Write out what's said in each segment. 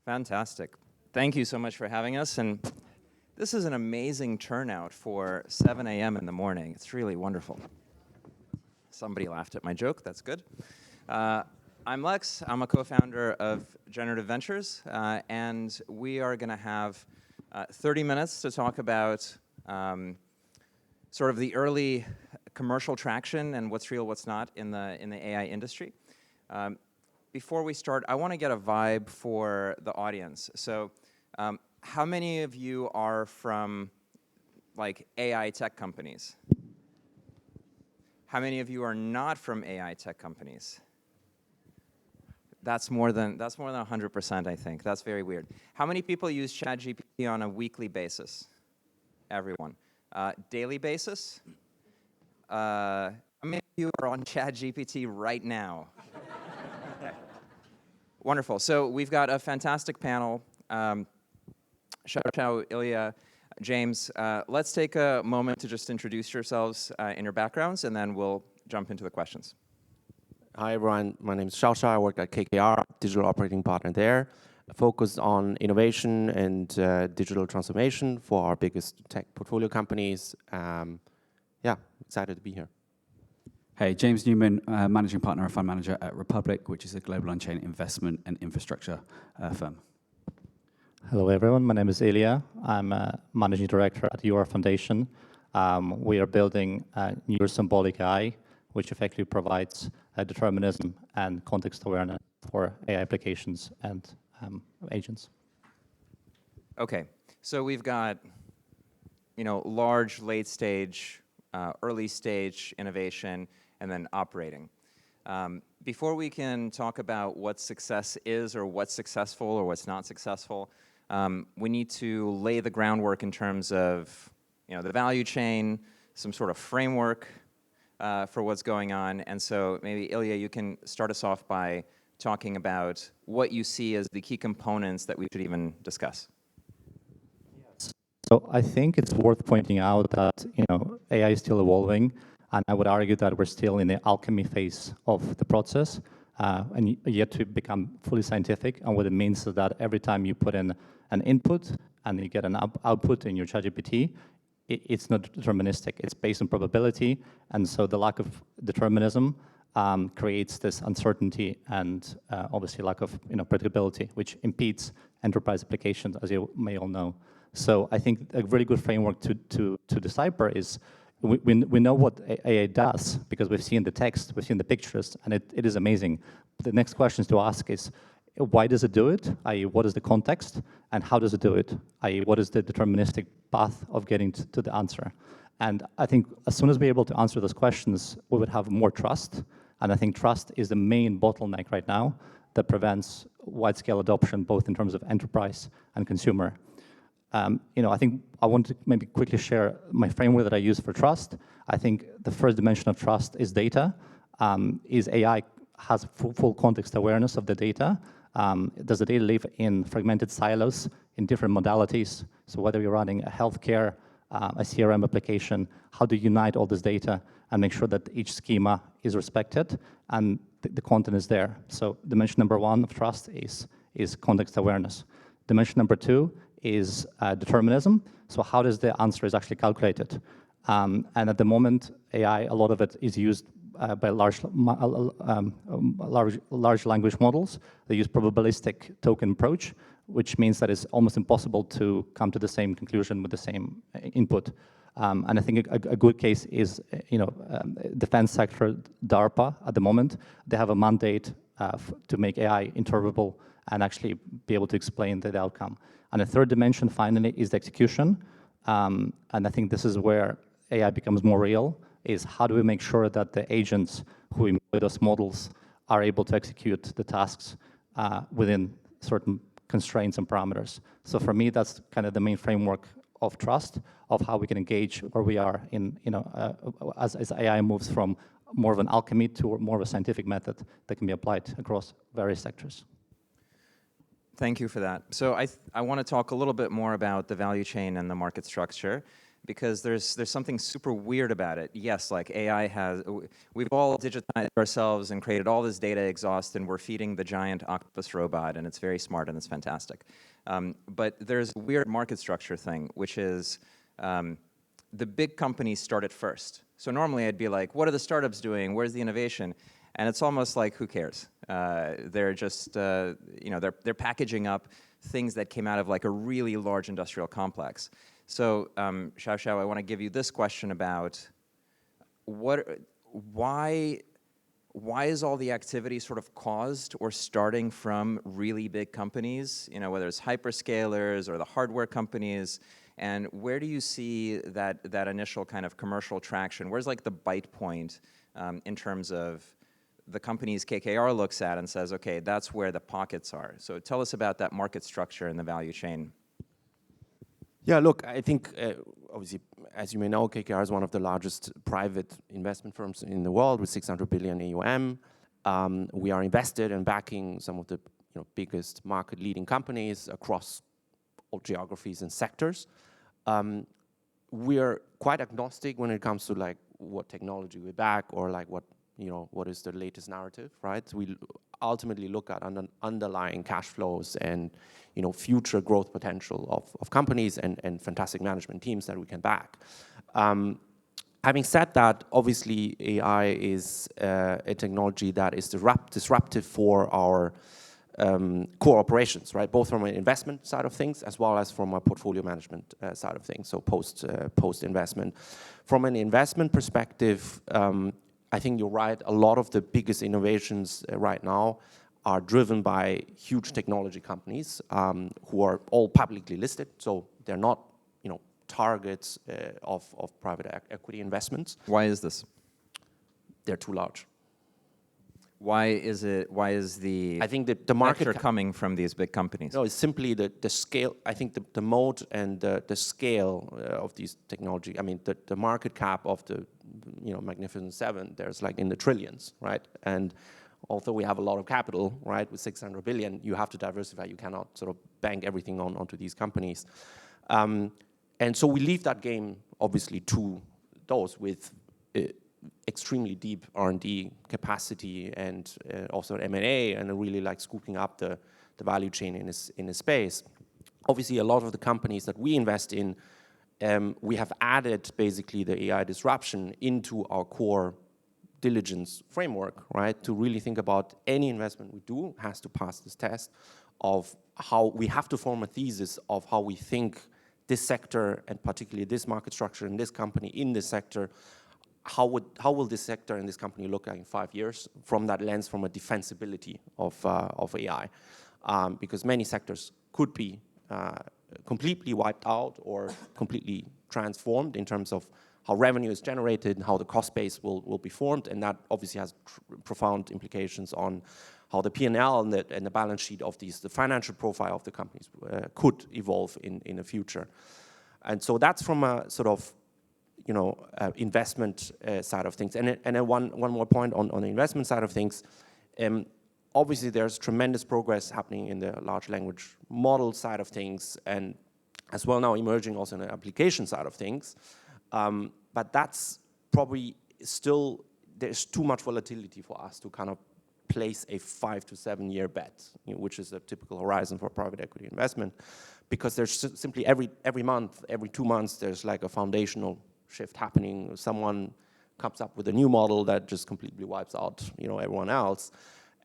Fantastic. Thank you so much for having us. And this is an amazing turnout for 7 a.m. in the morning. It's really wonderful. Somebody laughed at my joke. That's good. I'm Lex. I'm a co-founder of Generative Ventures. And we are going to have 30 minutes to talk about sort of the early commercial traction and what's real, what's not in the AI industry. Before we start, I want to get a vibe for the audience. So how many of you are from like AI tech companies? How many of you are not from AI tech companies? That's more than 100%, I think. That's very weird. How many people use ChatGPT on a weekly basis? Everyone. Daily basis? How many of you are on ChatGPT right now? Wonderful. So we've got a fantastic panel. Xiao-Xiao, Ilya, James, let's take a moment to just introduce yourselves and your backgrounds, and then we'll jump into the questions. Hi, everyone. My name is Xiao-Xiao. I work at KKR, digital operating partner there, focused on innovation and digital transformation for our biggest tech portfolio companies. Yeah, excited to be here. Hey, James Newman, managing partner and fund manager at Republic, which is a global on-chain investment and infrastructure firm. Hello, everyone. My name is Ilya. I'm a managing director at UR Foundation. We are building a new symbolic AI, which effectively provides determinism and context awareness for AI applications and agents. Okay, so we've got, large, late stage, early stage innovation, and then operating. Before we can talk about what success is or what's successful or what's not successful, we need to lay the groundwork in terms of the value chain, some sort of framework for what's going on. And so maybe, Ilya, you can start us off by talking about what you see as the key components that we should even discuss. So I think it's worth pointing out that AI is still evolving, and I would argue that we're still in the alchemy phase of the process, and yet to become fully scientific. And what it means is that every time you put in an input and you get an output in your ChatGPT, it's not deterministic. It's based on probability, and so the lack of determinism creates this uncertainty and obviously lack of predictability, which impedes enterprise applications, as you may all know. So I think a really good framework to decipher is we know what AI does because we've seen the text, we've seen the pictures, and it is amazing. The next questions to ask is, why does it do it? I.e., what is the context? And how does it do it? I.e., what is the deterministic path of getting to the answer? And I think as soon as we're able to answer those questions, we would have more trust. And I think trust is the main bottleneck right now that prevents wide-scale adoption, both in terms of enterprise and consumer. I think I want to maybe quickly share my framework that I use for trust. I think the first dimension of trust is data. Is AI has full context awareness of the data? Does the data live in fragmented silos in different modalities? So whether you're running a healthcare, a CRM application, how do you unite all this data and make sure that each schema is respected and the content is there? So dimension number one of trust is context awareness. Dimension number two is determinism. So how does the answer is actually calculated? And at the moment, AI, a lot of it is used by large language models. They use probabilistic token approach, which means that it's almost impossible to come to the same conclusion with the same input. And I think a good case is, defense sector, DARPA at the moment. They have a mandate to make AI interpretable and actually be able to explain the outcome. And the third dimension, finally, is the execution. And I think this is where AI becomes more real, is how do we make sure that the agents who employ those models are able to execute the tasks within certain constraints and parameters. So for me, that's kind of the main framework of trust, of how we can engage where we are in, as AI moves from more of an alchemy to more of a scientific method that can be applied across various sectors. Thank you for that. So I want to talk a little bit more about the value chain and the market structure. because there's something super weird about it. Yes, like AI has, we've all digitized ourselves and created all this data exhaust, and we're feeding the giant octopus robot, and it's very smart and it's fantastic. But there's a weird market structure thing, which is the big companies start it first. So normally I'd be like, what are the startups doing? Where's the innovation? And it's almost like, who cares? They're just, they're packaging up things that came out of like a really large industrial complex. So, Xiao-Xiao, I want to give you this question about why is all the activity sort of caused or starting from really big companies, whether it's hyperscalers or the hardware companies, and where do you see that initial kind of commercial traction? Where's like the bite point in terms of the companies KKR looks at and says, okay, that's where the pockets are. So tell us about that market structure and the value chain. Yeah, look, I think, obviously, as you may know, KKR is one of the largest private investment firms in the world with 600 billion AUM. We are invested in backing some of the biggest market-leading companies across all geographies and sectors. We are quite agnostic when it comes to like what technology we back or like what is the latest narrative, right? We ultimately look at underlying cash flows and future growth potential of companies and fantastic management teams that we can back. Having said that, obviously AI is a technology that is disruptive for our core operations, right? Both from an investment side of things as well as from a portfolio management side of things, so post investment. From an investment perspective, I think you're right. A lot of the biggest innovations right now are driven by huge technology companies who are all publicly listed. So they're not, targets of private equity investments. Why is this? They're too large. Why is the I think that the market coming from these big companies? No, it's simply the scale. I think the mode and the scale of these technology. I mean, the market cap of the Magnificent Seven, there's like in the trillions, right? And although we have a lot of capital, right, with 600 billion, you have to diversify. You cannot sort of bank everything onto these companies. And so we leave that game, obviously, to those with extremely deep R&D capacity and also M&A and really like scooping up the value chain in this space. Obviously, a lot of the companies that we invest in, we have added basically the AI disruption into our core diligence framework, right? To really think about any investment we do has to pass this test of how we have to form a thesis of how we think this sector and particularly this market structure in this company in this sector, how will this sector and this company look like in 5 years from that lens, from a defensibility of AI? Because many sectors could be completely wiped out or completely transformed in terms of how revenue is generated and how the cost base will be formed, and that obviously has profound implications on how the P&L and the balance sheet of the financial profile of the companies could evolve in the future. And so that's from a sort of investment side of things. And then one more point on the investment side of things. Obviously, there's tremendous progress happening in the large language model side of things, and as well now emerging also in the application side of things. But that's probably still, there's too much volatility for us to kind of place a 5 to 7 year bet, which is a typical horizon for private equity investment, because there's simply every month, every 2 months, there's like a foundational shift happening. Someone comes up with a new model that just completely wipes out, everyone else.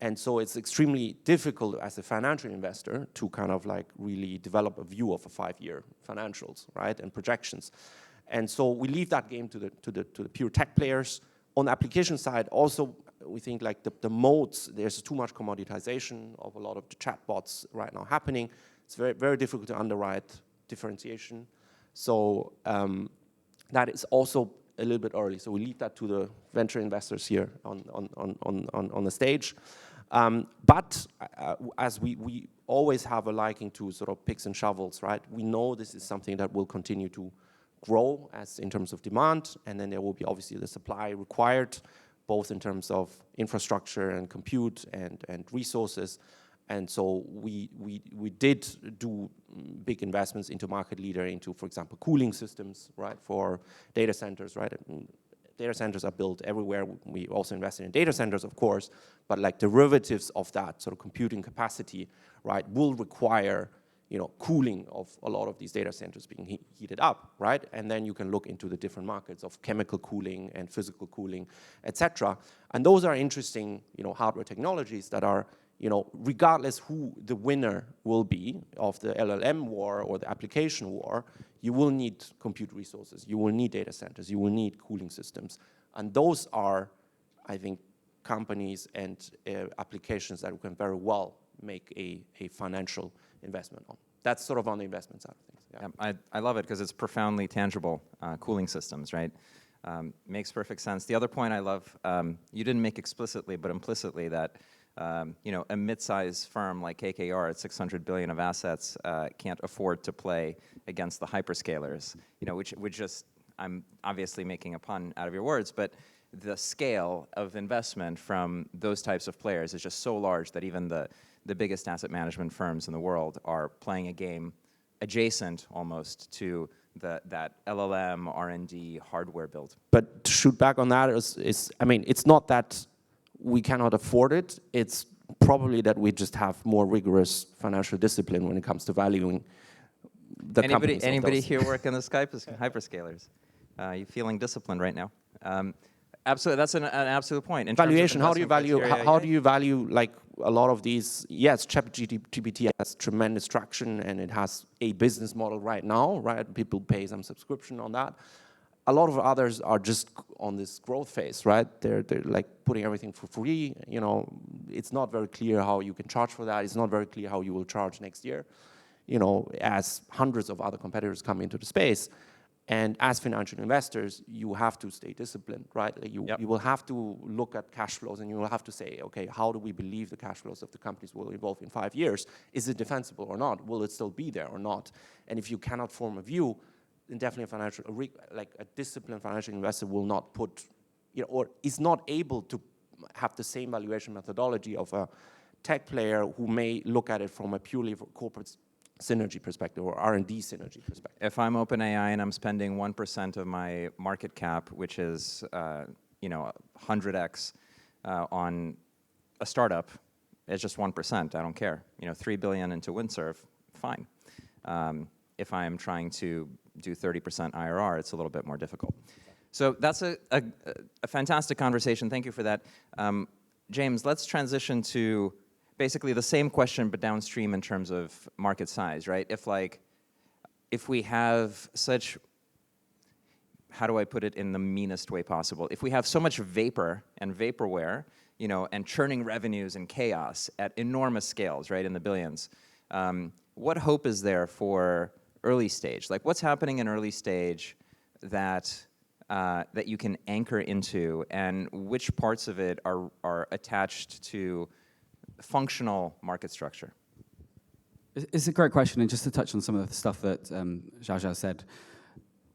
And so it's extremely difficult as a financial investor to kind of like really develop a view of a 5-year financials, right, and projections. And so we leave that game to the pure tech players. On the application side, also we think like the modes, there's too much commoditization of a lot of the chatbots right now happening. It's very, very difficult to underwrite differentiation. So that is also a little bit early. So we leave that to the venture investors here on the stage. But as we always have a liking to sort of picks and shovels, right? We know this is something that will continue to grow as in terms of demand, and then there will be obviously the supply required, both in terms of infrastructure and compute and resources. And so we did do big investments into market leader, into, for example, cooling systems, right, for data centers, right? Data centers are built everywhere. We also invested in data centers, of course, but like derivatives of that sort of computing capacity, right, will require, you know, cooling of a lot of these data centers being heated up, right? And then you can look into the different markets of chemical cooling and physical cooling, etc. And those are interesting, you know, hardware technologies that are, you know, regardless who the winner will be of the LLM war or the application war, you will need compute resources, you will need data centers, you will need cooling systems. And those are, I think, companies and applications that we can very well make a financial investment on. That's sort of on the investment side of things. Yeah. I love it because it's profoundly tangible, cooling systems, right? Makes perfect sense. The other point I love, you didn't make explicitly, but implicitly that, you know, a mid-sized firm like KKR at 600 billion of assets can't afford to play against the hyperscalers, you know, which just, I'm obviously making a pun out of your words, but the scale of investment from those types of players is just so large that even the biggest asset management firms in the world are playing a game adjacent almost to that LLM R&D hardware build. But to shoot back on that is, I mean, it's not that we cannot afford it. It's probably that we just have more rigorous financial discipline when it comes to valuing the companies. Anybody here work in the hyperscalers? You feeling disciplined right now? Absolutely, that's an absolute point. In Valuation, how do you value, how do you value like a lot of these, yes, ChatGPT has tremendous traction and it has a business model right now, right? People pay some subscription on that. A lot of others are just on this growth phase, right? They're like putting everything for free. You know, it's not very clear how you can charge for that. It's not very clear how you will charge next year, you know, as hundreds of other competitors come into the space. And as financial investors, you have to stay disciplined, right? You will have to look at cash flows and you will have to say, okay, how do we believe the cash flows of the companies will evolve in 5 years? Is it defensible or not? Will it still be there or not? And if you cannot form a view, then definitely a disciplined financial investor will not put, you know, or is not able to have the same valuation methodology of a tech player who may look at it from a purely corporate synergy perspective or R&D synergy perspective. If I'm OpenAI and I'm spending 1% of my market cap, which is, you know, 100x on a startup, it's just 1%. I don't care. You know, 3 billion into Windsurf, fine. If I'm trying to do 30% IRR, it's a little bit more difficult. So that's a fantastic conversation. Thank you for that. James, let's transition to basically the same question, but downstream in terms of market size, right? If we have such, how do I put it in the meanest way possible? If we have so much vapor and vaporware, you know, and churning revenues and chaos at enormous scales, right, in the billions, what hope is there for early stage? Like, what's happening in early stage that that you can anchor into, and which parts of it are attached to functional market structure? It's a great question, and just to touch on some of the stuff that Xiao-Xiao said,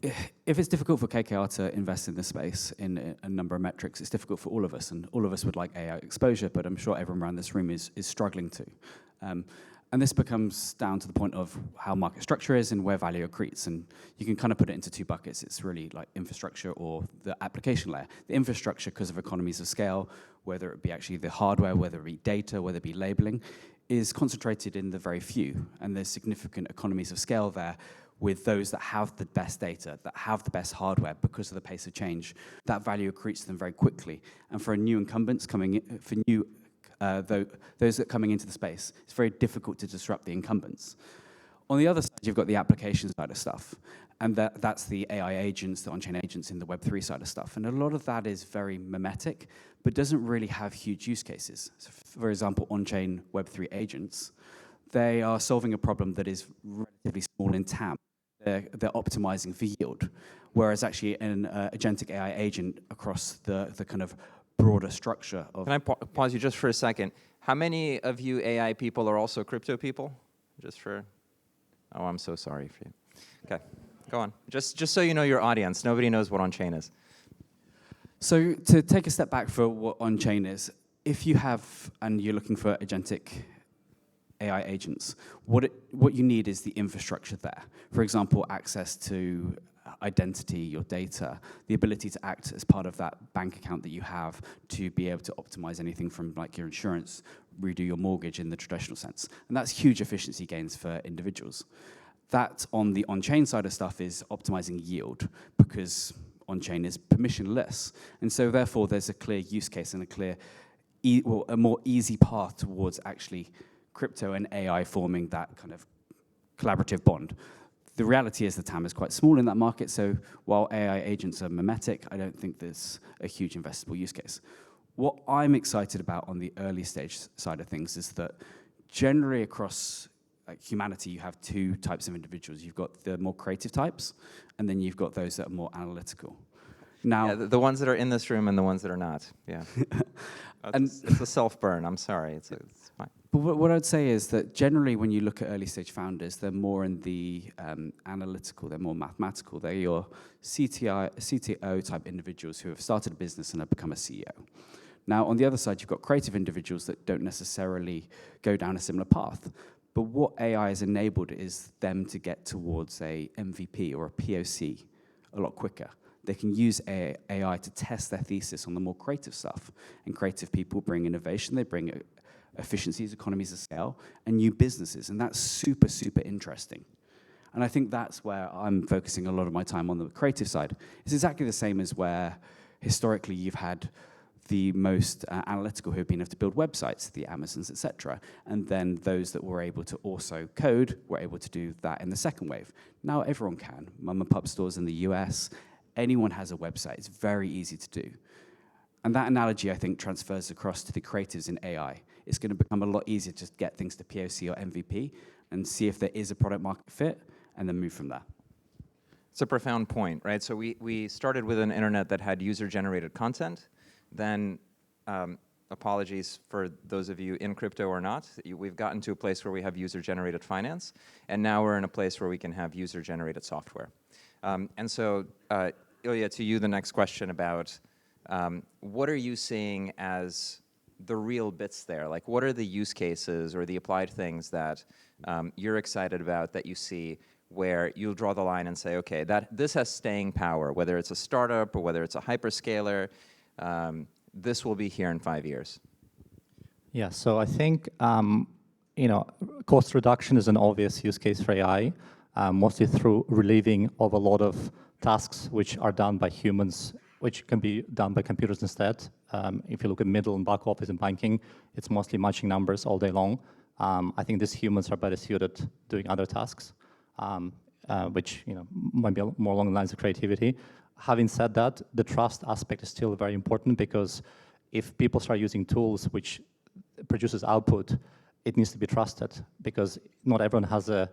if it's difficult for KKR to invest in this space in a number of metrics, it's difficult for all of us, and all of us would like AI exposure, but I'm sure everyone around this room is struggling to. And this becomes down to the point of how market structure is and where value accretes. And you can kind of put it into two buckets. It's really like infrastructure or the application layer. The infrastructure, because of economies of scale, whether it be actually the hardware, whether it be data, whether it be labeling, is concentrated in the very few. And there's significant economies of scale there with those that have the best data, that have the best hardware because of the pace of change. That value accretes to them very quickly. And for new incumbents coming in, for new those that are coming into the space, it's very difficult to disrupt the incumbents. On the other side, you've got the application side of stuff, and that's the AI agents, the on-chain agents in the Web3 side of stuff. And a lot of that is very mimetic, but doesn't really have huge use cases. So for example, on-chain Web3 agents, they are solving a problem that is relatively small in TAM. They're optimizing for yield, whereas actually an agentic AI agent across the kind of broader structure of... Can I pause you just for a second? How many of you AI people are also crypto people? Just for... Oh, I'm so sorry for you. Okay, go on. Just so you know your audience, nobody knows what on-chain is. So to take a step back for what on-chain is, if you have, and you're looking for agentic AI agents, what you need is the infrastructure there. For example, access to identity, your data, the ability to act as part of that bank account that you have to be able to optimize anything from like your insurance, redo your mortgage in the traditional sense. And that's huge efficiency gains for individuals. That on the on-chain side of stuff is optimizing yield, because on-chain is permissionless. And so therefore there's a clear use case and a clear, a more easy path towards actually crypto and AI forming that kind of collaborative bond. The reality is the TAM is quite small in that market, so while AI agents are mimetic, I don't think there's a huge investable use case. What I'm excited about on the early stage side of things is that generally across humanity, you have two types of individuals. You've got the more creative types, and then you've got those that are more analytical. Now, yeah, the ones that are in this room and the ones that are not. Yeah, it's a self-burn. I'm sorry. It's fine. But what I'd say is that generally, when you look at early stage founders, they're more in the analytical. They're more mathematical. They're your CTO type individuals who have started a business and have become a CEO. Now, on the other side, you've got creative individuals that don't necessarily go down a similar path. But what AI has enabled is them to get towards a MVP or a POC a lot quicker. They can use AI to test their thesis on the more creative stuff. And creative people bring innovation, they bring efficiencies, economies of scale, and new businesses. And that's super, super interesting. And I think that's where I'm focusing a lot of my time on the creative side. It's exactly the same as where historically you've had the most analytical who have been able to build websites, the Amazons, et cetera. And then those that were able to also code were able to do that in the second wave. Now everyone can. Mom and pop stores in the US, anyone has a website. It's very easy to do. And that analogy, I think, transfers across to the creatives in AI. It's going to become a lot easier to just get things to POC or MVP and see if there is a product market fit and then move from there. It's a profound point, right? So we started with an internet that had user-generated content. Then, apologies for those of you in crypto or not, we've gotten to a place where we have user-generated finance, and now we're in a place where we can have user-generated software. And so, Ilya, to you, the next question about what are you seeing as the real bits there? Like, what are the use cases or the applied things that you're excited about that you see where you'll draw the line and say, okay, this has staying power, whether it's a startup or whether it's a hyperscaler, this will be here in 5 years? Yeah, so I think cost reduction is an obvious use case for AI, mostly through relieving of a lot of tasks which are done by humans, which can be done by computers instead. If you look at middle and back office in banking, it's mostly matching numbers all day long. I think these humans are better suited doing other tasks, which might be more along the lines of creativity. Having said that, the trust aspect is still very important, because if people start using tools which produces output, it needs to be trusted, because not everyone has a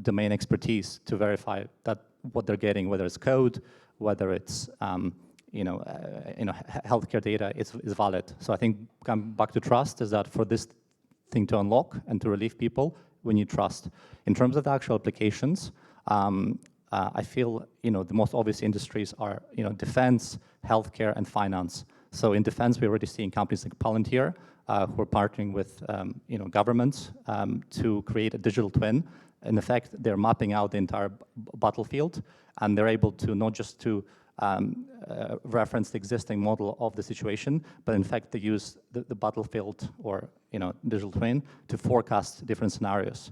domain expertise to verify that what they're getting, whether it's code, whether it's healthcare data, is valid. So I think coming back to trust is that for this thing to unlock and to relieve people, we need trust. In terms of the actual applications, I feel the most obvious industries are defense, healthcare, and finance. So in defense, we're already seeing companies like Palantir who are partnering with governments to create a digital twin. In effect, they're mapping out the entire battlefield, and they're able to not just to reference the existing model of the situation, but in fact they use the battlefield or digital twin to forecast different scenarios.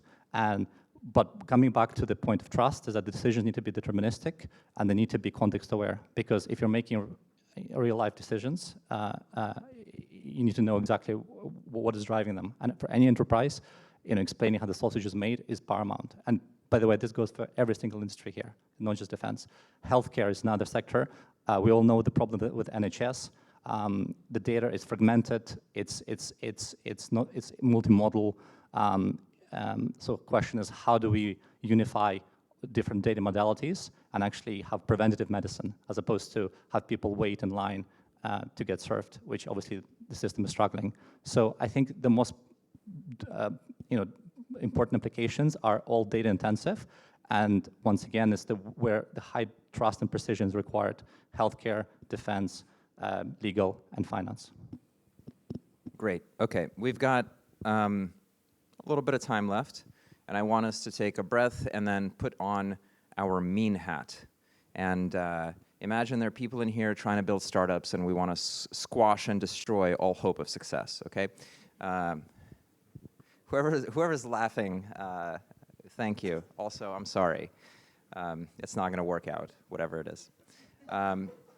But coming back to the point of trust is that the decisions need to be deterministic and they need to be context aware, because if you're making real life decisions, you need to know exactly what is driving them. And for any enterprise, explaining how the sausage is made is paramount. And by the way, this goes for every single industry here, not just defense. Healthcare is another sector. We all know the problem with NHS. The data is fragmented. It's multimodal. So the question is, how do we unify different data modalities and actually have preventative medicine, as opposed to have people wait in line to get served, which obviously the system is struggling. So I think the most important applications are all data intensive, and once again, it's where the high trust and precision is required: healthcare, defense, legal, and finance. Great. Okay, we've got a little bit of time left, and I want us to take a breath and then put on our mean hat. And imagine there are people in here trying to build startups, and we want to squash and destroy all hope of success, okay? Whoever's laughing, thank you. Also, I'm sorry. It's not going to work out, whatever it is.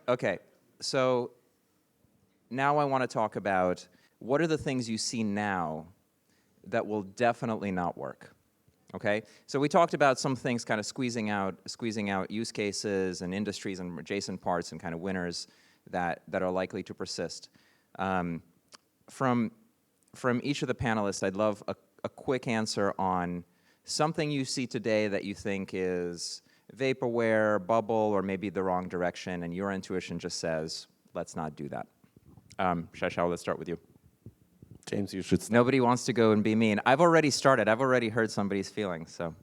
Okay, so now I want to talk about what are the things you see now that will definitely not work. Okay, so we talked about some things kind of squeezing out use cases and industries and adjacent parts and kind of winners that are likely to persist. From each of the panelists, I'd love a quick answer on something you see today that you think is vaporware, bubble, or maybe the wrong direction, and your intuition just says, let's not do that. Xiao-Xiao, let's start with you. James, you should start. Nobody wants to go and be mean. I've already started. I've already hurt somebody's feelings, so.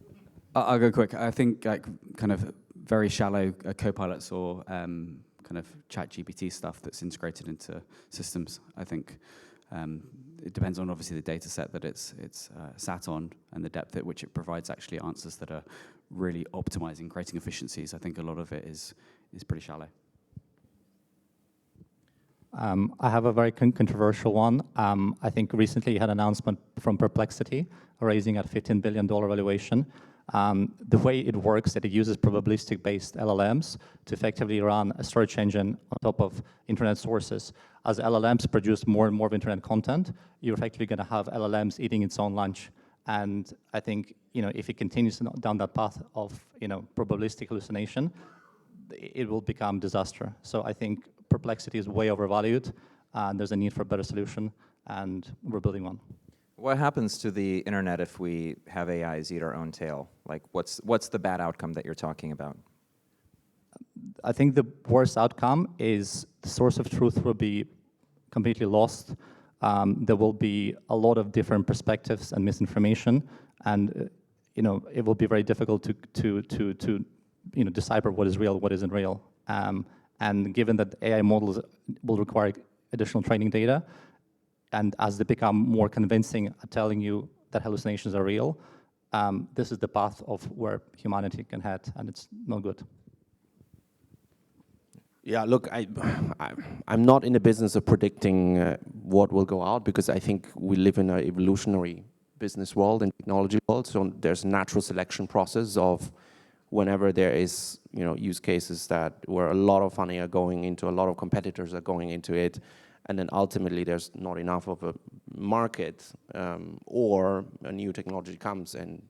I'll go quick. I think like kind of very shallow co-pilots or kind of ChatGPT stuff that's integrated into systems. I think it depends on obviously the data set that it's sat on and the depth at which it provides actually answers that are really optimizing, creating efficiencies. I think a lot of it is pretty shallow. I have a very controversial one. I think recently you had an announcement from Perplexity raising at $15 billion valuation. The way it works, that it uses probabilistic-based LLMs to effectively run a search engine on top of internet sources. As LLMs produce more and more of internet content, you're effectively going to have LLMs eating its own lunch. And I think if it continues down that path of probabilistic hallucination, it will become disaster. So I think Perplexity is way overvalued, and there's a need for a better solution, and we're building one. What happens to the internet if we have AIs eat our own tail? Like, what's the bad outcome that you're talking about? I think the worst outcome is the source of truth will be completely lost. There will be a lot of different perspectives and misinformation, and it will be very difficult to decipher what is real, what isn't real. And given that AI models will require additional training data, and as they become more convincing at telling you that hallucinations are real, this is the path of where humanity can head, and it's not good. Yeah, look, I'm not in the business of predicting what will go out, because I think we live in an evolutionary business world and technology world, so there's a natural selection process of whenever there is use cases where a lot of money are going into, a lot of competitors are going into it, and then ultimately there's not enough of a market, or a new technology comes and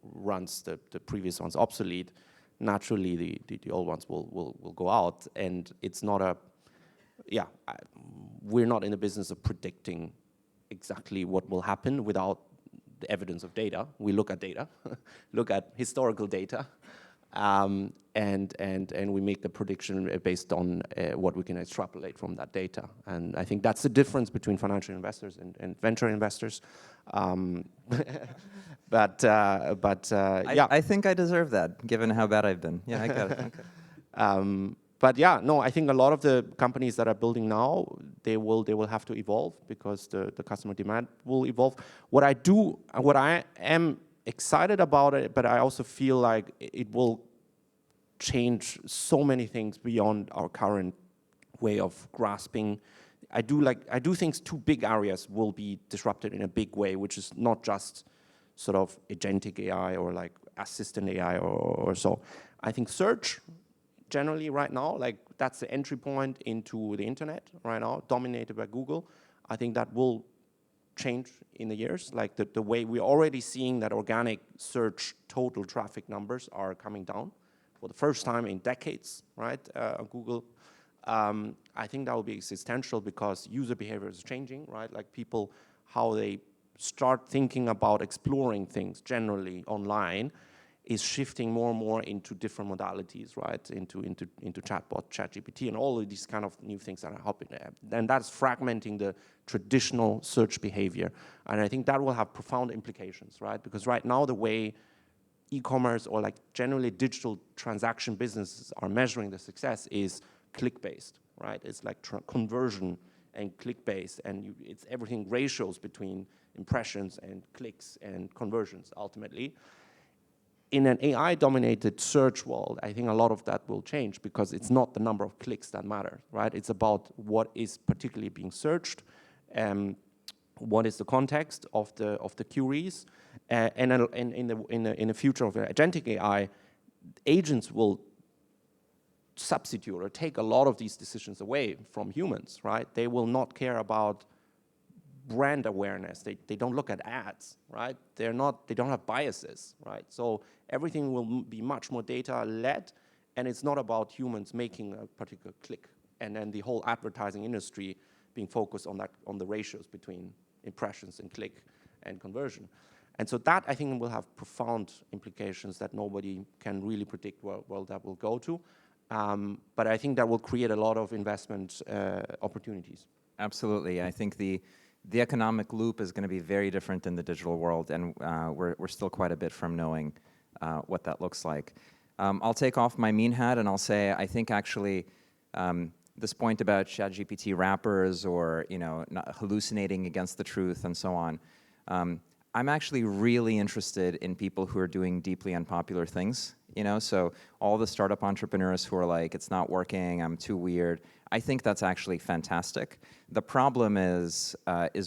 runs the previous ones obsolete. Naturally, the old ones will go out, and it's not we're not in the business of predicting exactly what will happen without the evidence of data. We look at data, look at historical data, and we make the prediction based on what we can extrapolate from that data. And I think that's the difference between financial investors and venture investors. Yeah. I think I deserve that, given how bad I've been. Yeah, I got it. Okay. But yeah, no, I think a lot of the companies that are building now, they will have to evolve because the customer demand will evolve. What I am excited about it, but I also feel like it will change so many things beyond our current way of grasping. I do think two big areas will be disrupted in a big way, which is not just sort of agentic AI or like assistant AI or so. I think search generally right now, like that's the entry point into the internet right now, dominated by Google. I think that will change in the years, like the way we're already seeing that organic search total traffic numbers are coming down for the first time in decades, right, on Google. I think that will be existential because user behavior is changing, right? Like people, how they start thinking about exploring things generally online is shifting more and more into different modalities, right? Into chatbot, ChatGPT, and all of these kind of new things that are happening. And that's fragmenting the traditional search behavior. And I think that will have profound implications, right? Because right now the way e-commerce or like generally digital transaction businesses are measuring the success is click-based, right? It's like conversion and click-based, and it's everything ratios between impressions and clicks and conversions ultimately. In an AI-dominated search world, I think a lot of that will change because it's not the number of clicks that matter, right? It's about what is particularly being searched, what is the context of the queries, and in the future of agentic AI, agents will substitute or take a lot of these decisions away from humans, right? They will not care about brand awareness. They don't look at ads, right? They don't have biases, right? So everything will be much more data-led, and it's not about humans making a particular click, and then the whole advertising industry being focused on the ratios between impressions and click and conversion. And so that, I think, will have profound implications that nobody can really predict where that will go to. But I think that will create a lot of investment opportunities. Absolutely. I think the economic loop is going to be very different in the digital world, and we're still quite a bit from knowing what that looks like. I'll take off my mean hat and I'll say I think actually this point about ChatGPT wrappers or not hallucinating against the truth and so on, I'm actually really interested in people who are doing deeply unpopular things. So all the startup entrepreneurs who are like, it's not working, I'm too weird. I think that's actually fantastic. The problem is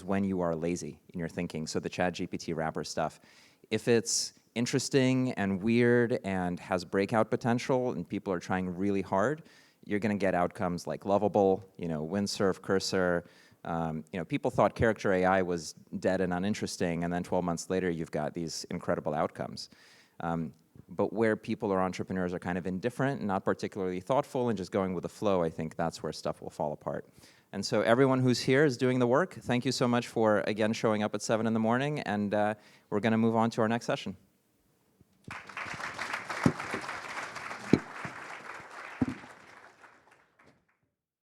when you are lazy in your thinking. So the ChatGPT wrapper stuff, if it's interesting and weird and has breakout potential and people are trying really hard, you're going to get outcomes like Lovable, Windsurf, Cursor. People thought character AI was dead and uninteresting, and then 12 months later, you've got these incredible outcomes. But where people or entrepreneurs are kind of indifferent and not particularly thoughtful and just going with the flow, I think that's where stuff will fall apart. And so everyone who's here is doing the work. Thank you so much for, again, showing up at 7 in the morning, and we're going to move on to our next session.